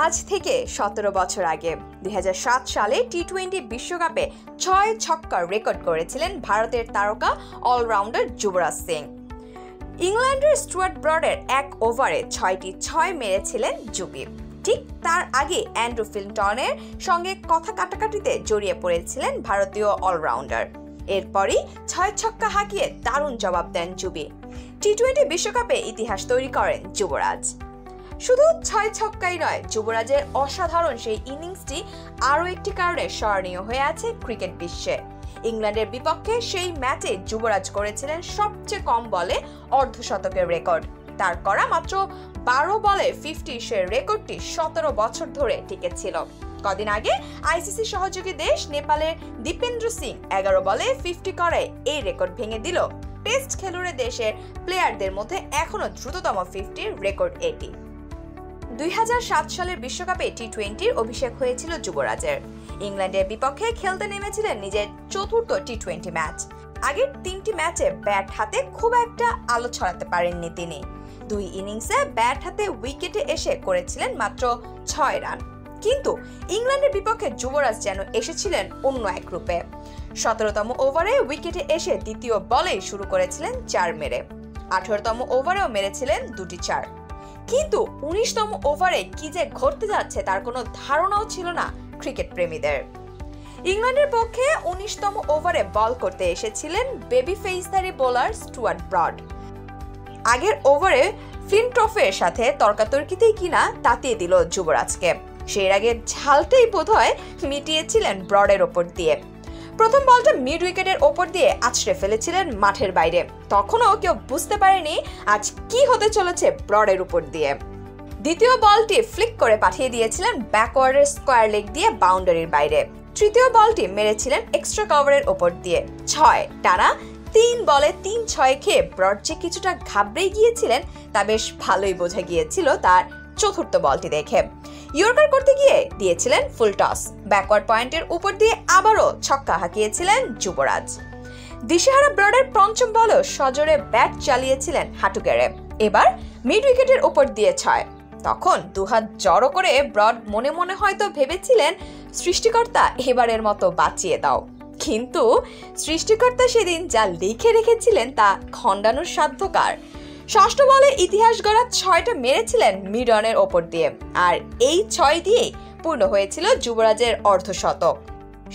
আজ থেকে 17 বছর আগে 2007 সালে টি-20 বিশ্বকাপে 6 ছক্কার রেকর্ড করেছিলেন ভারতের তারকা অলরাউন্ডার যুবরাজ সিং। ইংল্যান্ডের স্টুয়ার্ট ব্রডের এক ওভারে 6টি 6 মেরেছিলেন যুবি। ঠিক তার আগে অ্যান্ড্রু ফিল্টনের সঙ্গে কথা কাটাকাটিতে জড়িয়ে পড়েছিলেন ভারতীয় অলরাউন্ডার। এরপরই 6 ছক্কা হাঁকিয়ে দারুণ জবাব দেন যুবি। টি-20 বিশ্বকাপে ইতিহাস তৈরি করেন যুবরাজ। শুধু 6 ছক্কাই নয়, যুবরাজের অসাধারণ সেই ইনিংসটি আরও একটি কারণে স্মরণীয় হয়ে আছে ক্রিকেট বিশ্বে। ইংল্যান্ডের বিপক্ষে সেই ম্যাচে যুবরাজ করেছিলেন সবচেয়ে কম বলে অর্ধশতকের রেকর্ড। তার করা মাত্র 12 বলে 50 সে রেকর্ডটি 17 বছর ধরে টিকে ছিল। কদিন আগে আইসিসি সহযোগী দেশ নেপালের দীপেন্দ্র সিং 11 বলে 50 করে এই রেকর্ড ভেঙে দিল। টেস্ট খেলুড়ে দেশের প্লেয়ারদের মধ্যে এখনো দ্রুততম 50 রেকর্ড এটি। 2007 সালের বিশ্বকাপে টি-20 অভিষেক হয়েছিল যুবরাজের। ইংল্যান্ডের বিপক্ষে খেলতে নেমেছিলেন নিজের চতুর্থ টি-20 ম্যাচ। আগের 3টি ম্যাচে ব্যাট হাতে খুব একটা আলো ছড়াতে পারেননি তিনি। 2 ইনিংসে ব্যাট হাতে উইকেটে এসে করেছিলেন মাত্র 6 রান। কিন্তু ইংল্যান্ডের বিপক্ষে যুবরাজ যেন এসেছিলেন অন্য এক রূপে। 17তম ওভারে উইকেটে এসে দ্বিতীয় বলেই শুরু করেছিলেন 4 মেরে। 18তম ওভারেও মেরেছিলেন 2টি 4। কিন্তু 19তম ওভারে কি যে ঘটতে যাচ্ছে তার কোনো ধারণাও ছিল না ক্রিকেট প্রেমীদের। ইংল্যান্ডের পক্ষে 19তম ওভারে বল করতে এসেছিলেন বেবি ফেসধারী বোলার স্টুয়ার্ট ব্রড। আগের ওভারে ফ্লিনটফের সাথে তর্কাতর্কিতেই কিনা তাতিয়ে দিল যুবরাজকে। সেই আগে ঝালটাই বোধহয় মিটিয়েছিলেন ব্রডের ওপর দিয়ে। প্রথম বলটা মিড উইকেটের ওপর দিয়ে আছড়ে ফেলেছিলেন মাঠের বাইরে। তখনও কেউ বুঝতে পারেনি আজ কি হতে চলেছে ব্রডের উপর দিয়ে। দ্বিতীয় বলটি ফ্লিক করে পাঠিয়ে দিয়েছিলেন ব্যাকওয়ার্ডের স্কোয়ার লেগ দিয়ে বাউন্ডারির বাইরে। তৃতীয় বলটি মেরেছিলেন এক্সট্রা কভারের ওপর দিয়ে। 6 টানা 3 বলে 3-6 খেয়ে ব্রড যে কিছুটা ঘাবড়ে গিয়েছিলেন তা বেশ ভালোই বোঝা গিয়েছিল তার চতুর্থ বলটি দেখে। ইয়র্কার করতে গিয়ে দিয়েছিলেন ফুল টস। ব্যাকওয়ার্ড পয়েন্টের উপর দিয়ে আবারও ছক্কা হাঁকিয়েছিলেন যুবরাজ। দিশেহারা ব্রডের পঞ্চম বলেও সজোরে ব্যাট চালিয়েছিলেন হাঁটু গেড়ে। এবার মিড উইকেটের উপর দিয়ে 6। তখন দুহাত জড়ো করে ব্রড মনে মনে হয়তো ভেবেছিলেন সৃষ্টিকর্তা এবারের মতো বাঁচিয়ে দাও। কিন্তু সৃষ্টিকর্তা সেদিন যা লিখে রেখেছিলেন তা খণ্ডানোর সাধ্য কার। ষষ্ঠ বলে ইতিহাস গড়া 6টা মেরেছিলেন মিড অনের ওপর দিয়ে। আর এই 6 দিয়েই পূর্ণ হয়েছিল যুবরাজের অর্ধশতক।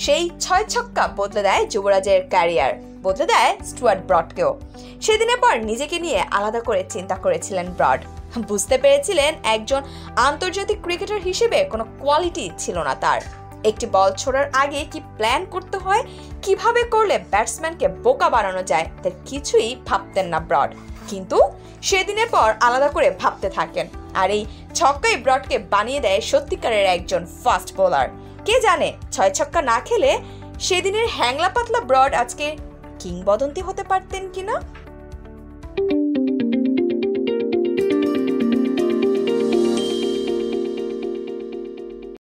সেই 6 ছক্কা বদলে দেয় যুবরাজের ক্যারিয়ার, বদলে দেয় স্টুয়ার্ট ব্রডকেও। সেদিনের পর নিজেকে নিয়ে আলাদা করে চিন্তা করেছিলেন ব্রড। বুঝতে পেরেছিলেন একজন আন্তর্জাতিক ক্রিকেটার হিসেবে কোনো কোয়ালিটি ছিল না তার। একটি বল ছোড়ার আগে কি প্ল্যান করতে হয়, কিভাবে করলে ব্যাটসম্যানকে বোকা বানানো যায় তার কিছুই ভাবতেন না ব্রড। কিন্তু সেদিনের পর আলাদা করে ভাবতে থাকেন। আর এই ছক্কাই ব্রডকে বানিয়ে দেয় সত্যিকারের একজন ফাস্ট বোলার। কে জানে 6 ছক্কা না খেলে সেদিনের হ্যাংলা পাতলা ব্রড আজকে কিংবদন্তি হতে পারতেন কিনা।